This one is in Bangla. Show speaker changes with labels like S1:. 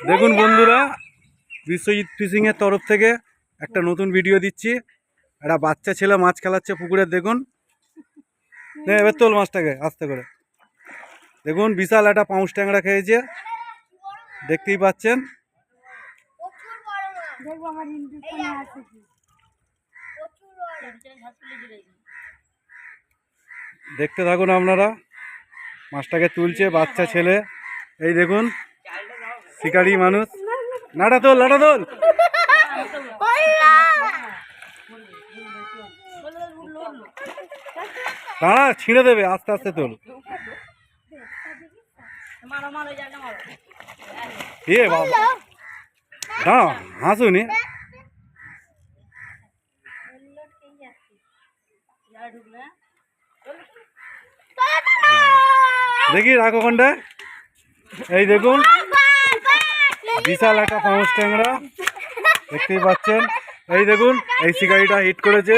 S1: দেখুন বন্ধুরা, বিশ্বজিৎ ফিশিং এর তরফ থেকে একটা নতুন ভিডিও দিচ্ছি। একটা বাচ্চা ছেলে মাছ খেলাচ্ছে পুকুরে। দেখুন, এবার তোল মাছটাকে আস্তে করে। দেখুন, বিশাল একটা পাউস ট্যাংরা খেয়েছে, দেখতেই পাচ্ছেন। দেখতে থাকুন আপনারা। মাছটাকে তুলছে বাচ্চা ছেলে। এই দেখুন, শিকারি মানুষ। নাটা তোল, নাটা তোল। দাঁড়া, ছিঁড়ে দেবে, আস্তে আস্তে তোল। এ বাবা, দাঁড়া, হাসুনি। দেখি রাখো কোনটা। এই দেখুন, বিশাল একটা পাউস ট্যাংরা, দেখতেই পাচ্ছেন। এই দেখুন, এই শিকারিটা হিট করেছে।